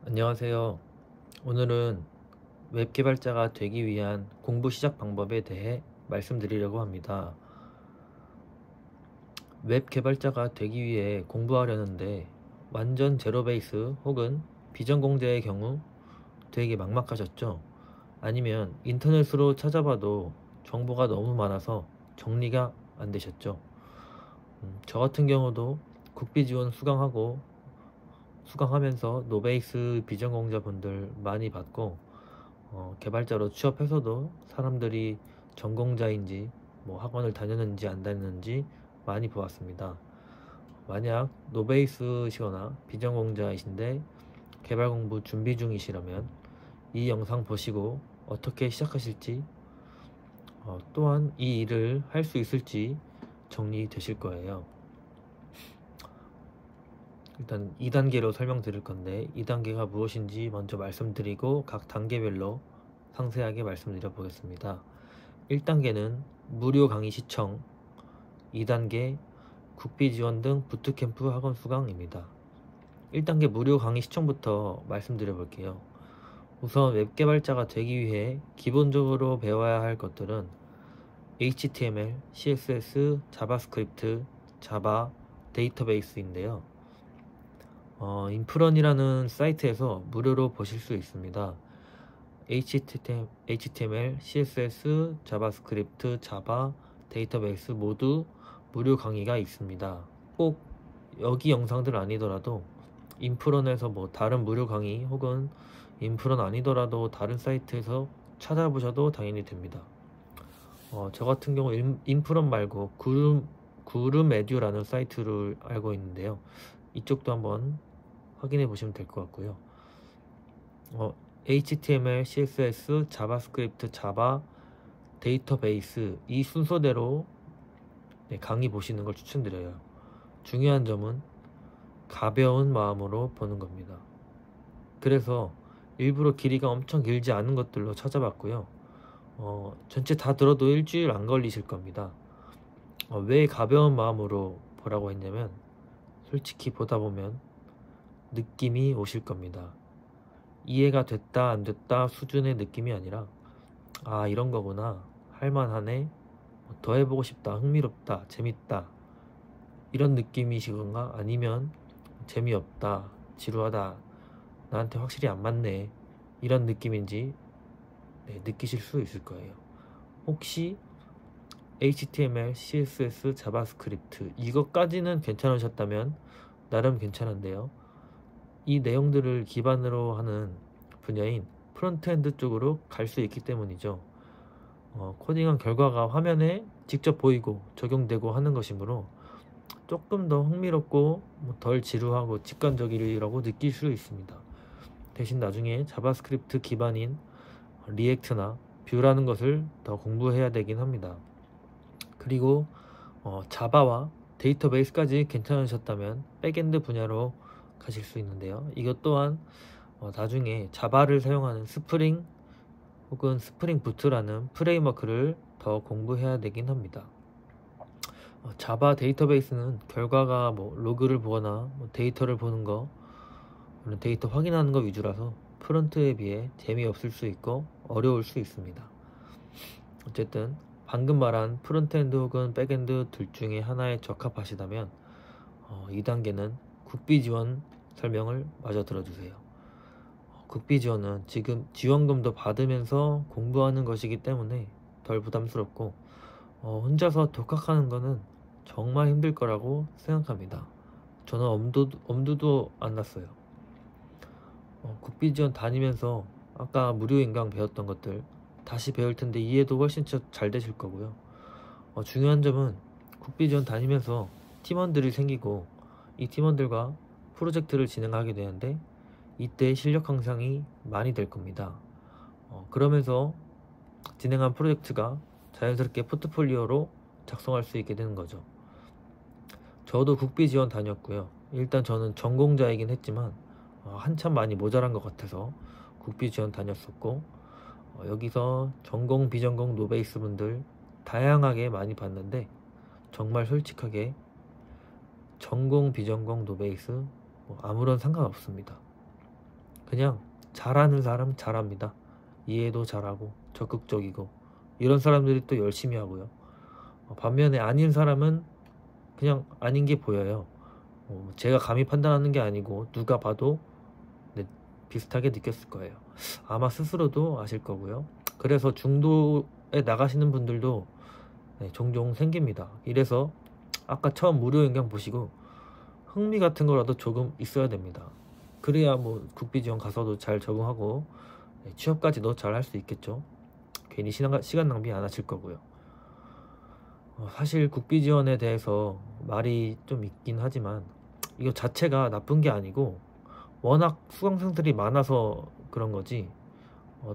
안녕하세요. 오늘은 웹 개발자가 되기 위한 공부 시작 방법에 대해 말씀드리려고 합니다. 웹 개발자가 되기 위해 공부하려는데 완전 제로 베이스 혹은 비전공자의 경우 되게 막막하셨죠? 아니면 인터넷으로 찾아봐도 정보가 너무 많아서 정리가 안 되셨죠? 저 같은 경우도 국비 지원 수강하면서 노베이스 비전공자분들 많이 봤고, 개발자로 취업해서도 사람들이 전공자인지 뭐 학원을 다녔는지 안 다녔는지 많이 보았습니다. 만약 노베이스시거나 비전공자이신데 개발 공부 준비 중이시라면 이 영상 보시고 어떻게 시작하실지, 또한 이 일을 할 수 있을지 정리되실 거예요. 일단 2단계로 설명드릴 건데 2단계가 무엇인지 먼저 말씀드리고 각 단계별로 상세하게 말씀드려 보겠습니다. 1단계는 무료 강의 시청, 2단계 국비 지원 등 부트캠프 학원 수강입니다. 1단계 무료 강의 시청부터 말씀드려 볼게요. 우선 웹 개발자가 되기 위해 기본적으로 배워야 할 것들은 HTML, CSS, 자바스크립트, 자바, 데이터베이스인데요. 인프런이라는 사이트에서 무료로 보실 수 있습니다. HTML, CSS, 자바스크립트, 자바, 데이터베이스 모두 무료 강의가 있습니다. 꼭 여기 영상들 아니더라도 인프런에서 뭐 다른 무료 강의 혹은 인프런 아니더라도 다른 사이트에서 찾아보셔도 당연히 됩니다. 저 같은 경우 인프런 말고 구름에듀라는 사이트를 알고 있는데요. 이쪽도 한번 확인해 보시면 될 것 같고요. HTML, CSS, 자바스크립트, 자바, 데이터베이스 이 순서대로 강의 보시는 걸 추천드려요. 중요한 점은 가벼운 마음으로 보는 겁니다. 그래서 일부러 길이가 엄청 길지 않은 것들로 찾아봤고요. 전체 다 들어도 일주일 안 걸리실 겁니다. 왜 가벼운 마음으로 보라고 했냐면 솔직히 보다 보면 느낌이 오실 겁니다. 이해가 됐다 안 됐다 수준의 느낌이 아니라 아 이런 거구나, 할만하네, 더 해보고 싶다, 흥미롭다, 재밌다 이런 느낌이시건가, 아니면 재미없다, 지루하다, 나한테 확실히 안 맞네 이런 느낌인지 느끼실 수 있을 거예요. 혹시 HTML, CSS, 자바스크립트 이것까지는 괜찮으셨다면 나름 괜찮은데요, 이 내용들을 기반으로 하는 분야인 프론트엔드 쪽으로 갈 수 있기 때문이죠. 코딩한 결과가 화면에 직접 보이고 적용되고 하는 것이므로 조금 더 흥미롭고 덜 지루하고 직관적이라고 느낄 수 있습니다. 대신 나중에 자바스크립트 기반인 리액트나 뷰라는 것을 더 공부해야 되긴 합니다. 그리고 자바와 데이터베이스까지 괜찮으셨다면 백엔드 분야로 가실 수 있는데요. 이것 또한 나중에 자바를 사용하는 스프링 혹은 스프링 부트라는 프레임워크를 더 공부해야 되긴 합니다. 자바 데이터베이스는 결과가 로그를 보거나 데이터를 보는 거, 데이터 확인하는 거 위주라서 프론트에 비해 재미없을 수 있고 어려울 수 있습니다. 어쨌든 방금 말한 프론트엔드 혹은 백엔드 둘 중에 하나에 적합하시다면 2단계는 국비 지원 설명을 마저 들어주세요. 국비 지원은 지금 지원금도 받으면서 공부하는 것이기 때문에 덜 부담스럽고 혼자서 독학하는 거는 정말 힘들 거라고 생각합니다. 저는 엄두도 안 났어요. 국비 지원 다니면서 아까 무료 인강 배웠던 것들 다시 배울 텐데 이해도 훨씬 잘 되실 거고요. 중요한 점은 국비 지원 다니면서 팀원들이 생기고 이 팀원들과 프로젝트를 진행하게 되는데 이때 실력 향상이 많이 될 겁니다. 그러면서 진행한 프로젝트가 자연스럽게 포트폴리오로 작성할 수 있게 되는 거죠. 저도 국비 지원 다녔고요. 일단 저는 전공자이긴 했지만 한참 많이 모자란 것 같아서 국비 지원 다녔었고, 여기서 전공, 비전공, 노베이스 분들 다양하게 많이 봤는데 정말 솔직하게 전공, 비전공, 노베이스 아무런 상관없습니다. 그냥 잘하는 사람 잘합니다. 이해도 잘하고 적극적이고 이런 사람들이 또 열심히 하고요. 반면에 아닌 사람은 그냥 아닌 게 보여요. 제가 감히 판단하는 게 아니고 누가 봐도 네, 비슷하게 느꼈을 거예요. 아마 스스로도 아실 거고요. 그래서 중도에 나가시는 분들도 네, 종종 생깁니다. 이래서 아까 처음 무료 영상 보시고 흥미 같은 거라도 조금 있어야 됩니다. 그래야 뭐 국비지원 가서도 잘 적응하고 네, 취업까지도 잘 할 수 있겠죠. 괜히 시간 낭비 안 하실 거고요. 사실 국비지원에 대해서 말이 좀 있긴 하지만 이거 자체가 나쁜 게 아니고 워낙 수강생들이 많아서 그런 거지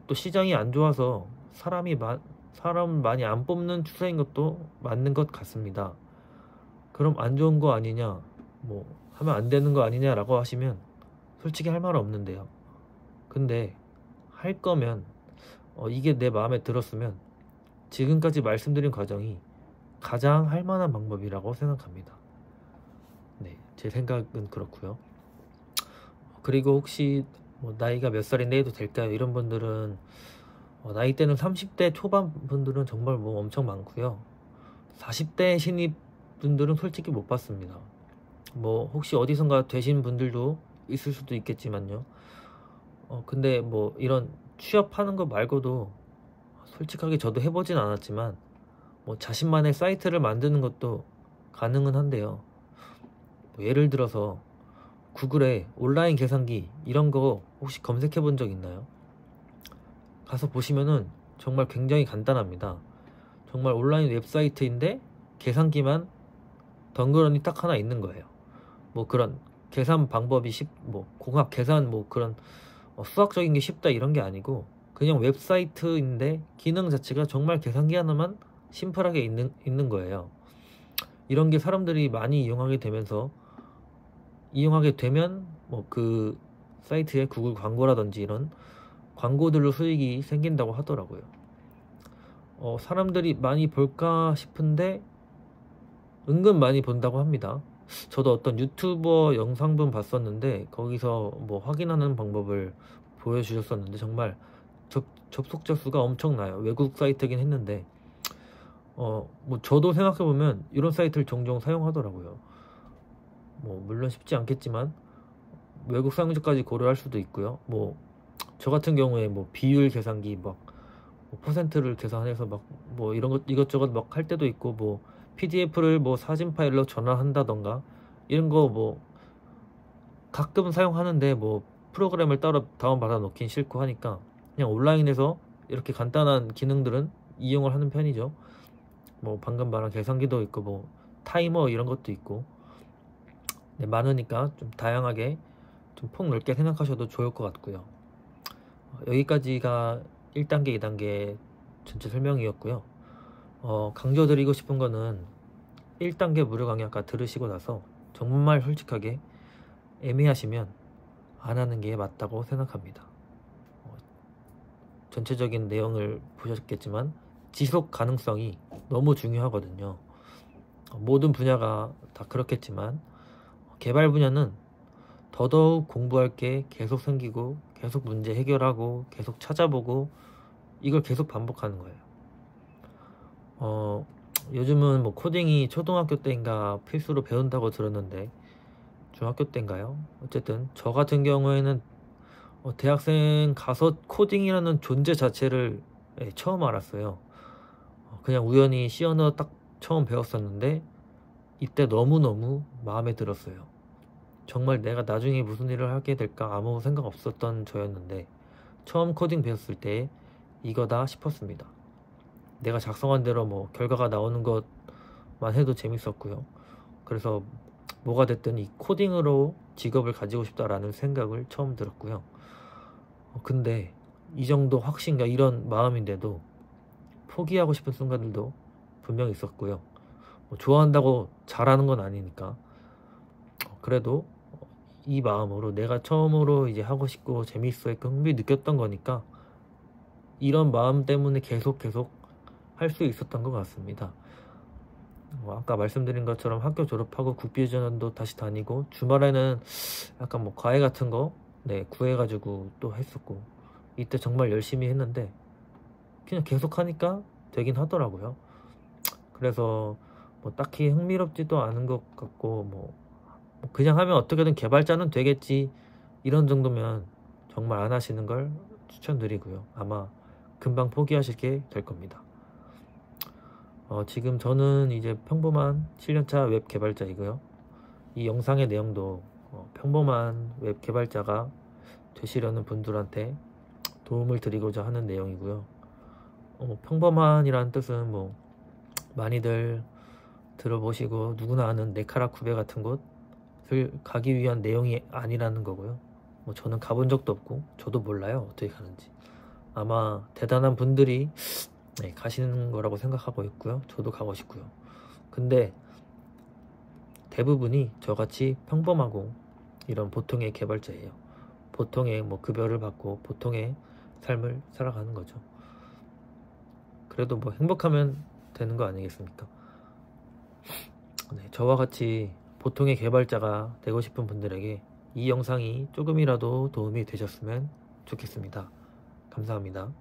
또 시장이 안 좋아서 사람 많이 안 뽑는 추세인 것도 맞는 것 같습니다. 그럼 안 좋은 거 아니냐 뭐 하면 안 되는 거 아니냐라고 하시면 솔직히 할 말은 없는데요. 근데 할 거면 이게 내 마음에 들었으면 지금까지 말씀드린 과정이 가장 할 만한 방법이라고 생각합니다. 네, 제 생각은 그렇고요. 그리고 혹시 뭐 나이가 몇 살인데 해도 될까요? 이런 분들은 나이대는 30대 초반 분들은 정말 뭐 엄청 많고요. 40대 신입 분들은 솔직히 못 봤습니다. 뭐 혹시 어디선가 되신 분들도 있을 수도 있겠지만요. 근데 뭐 이런 취업하는 거 말고도 솔직하게 저도 해보진 않았지만 뭐 자신만의 사이트를 만드는 것도 가능은 한데요. 뭐 예를 들어서 구글에 온라인 계산기 이런 거 혹시 검색해 본 적 있나요? 가서 보시면은 정말 굉장히 간단합니다. 정말 온라인 웹사이트인데 계산기만 덩그러니 딱 하나 있는 거예요. 뭐 그런 계산 방법이 뭐 공학 계산 뭐 그런 수학적인 게 쉽다 이런 게 아니고 그냥 웹사이트인데 기능 자체가 정말 계산기 하나만 심플하게 있는 거예요. 이런 게 사람들이 많이 이용하게 되면 뭐 그 사이트에 구글 광고라든지 이런 광고들로 수익이 생긴다고 하더라고요. 사람들이 많이 볼까 싶은데 은근 많이 본다고 합니다. 저도 어떤 유튜버 영상분 봤었는데 거기서 뭐 확인하는 방법을 보여주셨었는데 정말 접속자 수가 엄청나요. 외국 사이트긴 했는데 뭐 저도 생각해보면 이런 사이트를 종종 사용하더라고요. 뭐 물론 쉽지 않겠지만 외국 사용자까지 고려할 수도 있고요. 뭐 저 같은 경우에 뭐 비율 계산기 막 뭐 퍼센트를 계산해서 막 뭐 이런 것 이것저것 막 할 때도 있고 뭐 PDF를 뭐 사진 파일로 전환한다던가 이런 거 뭐 가끔 사용하는데 뭐 프로그램을 따로 다운받아 놓긴 싫고 하니까 그냥 온라인에서 이렇게 간단한 기능들은 이용을 하는 편이죠. 뭐 방금 말한 계산기도 있고 뭐 타이머 이런 것도 있고 네, 많으니까 좀 다양하게 좀 폭넓게 생각하셔도 좋을 것 같고요. 여기까지가 1단계, 2단계 전체 설명이었고요. 강조드리고 싶은 거는 1단계 무료 강의 아까 들으시고 나서 정말 솔직하게 애매하시면 안 하는 게 맞다고 생각합니다. 전체적인 내용을 보셨겠지만 지속 가능성이 너무 중요하거든요. 모든 분야가 다 그렇겠지만 개발 분야는 더더욱 공부할 게 계속 생기고 계속 문제 해결하고 계속 찾아보고 이걸 계속 반복하는 거예요. 요즘은 뭐 코딩이 초등학교 때인가 필수로 배운다고 들었는데 중학교 때인가요? 어쨌든 저 같은 경우에는 대학생 가서 코딩이라는 존재 자체를 처음 알았어요. 그냥 우연히 C 언어 딱 처음 배웠었는데 이때 너무너무 마음에 들었어요. 정말 내가 나중에 무슨 일을 하게 될까 아무 생각 없었던 저였는데 처음 코딩 배웠을 때 이거다 싶었습니다. 내가 작성한 대로 뭐 결과가 나오는 것만 해도 재밌었고요. 그래서 뭐가 됐든 이 코딩으로 직업을 가지고 싶다라는 생각을 처음 들었고요. 근데 이 정도 확신과 이런 마음인데도 포기하고 싶은 순간들도 분명히 있었고요. 뭐 좋아한다고 잘하는 건 아니니까 그래도 이 마음으로 내가 처음으로 이제 하고 싶고 재밌어 했고 흥미 느꼈던 거니까 이런 마음 때문에 계속 할 수 있었던 것 같습니다. 아까 말씀드린 것처럼 학교 졸업하고 국비지원도 다시 다니고 주말에는 약간 뭐 과외 같은 거 네, 구해가지고 또 했었고, 이때 정말 열심히 했는데 그냥 계속 하니까 되긴 하더라고요. 그래서 뭐 딱히 흥미롭지도 않은 것 같고, 뭐 그냥 하면 어떻게든 개발자는 되겠지, 이런 정도면 정말 안 하시는 걸 추천드리고요. 아마 금방 포기하시게 될 겁니다. 지금 저는 이제 평범한 7년차 웹 개발자이고요. 이 영상의 내용도 평범한 웹 개발자가 되시려는 분들한테 도움을 드리고자 하는 내용이고요. 평범한이라는 뜻은 뭐 많이들 들어보시고 누구나 아는 네카라쿠베 같은 곳을 가기 위한 내용이 아니라는 거고요. 뭐 저는 가본 적도 없고 저도 몰라요, 어떻게 가는지. 아마 대단한 분들이 가시는 거라고 생각하고 있고요. 저도 가고 싶고요. 근데 대부분이 저같이 평범하고 이런 보통의 개발자예요. 보통의 뭐 급여를 받고 보통의 삶을 살아가는 거죠. 그래도 뭐 행복하면 되는 거 아니겠습니까? 네, 저와 같이 보통의 개발자가 되고 싶은 분들에게 이 영상이 조금이라도 도움이 되셨으면 좋겠습니다. 감사합니다.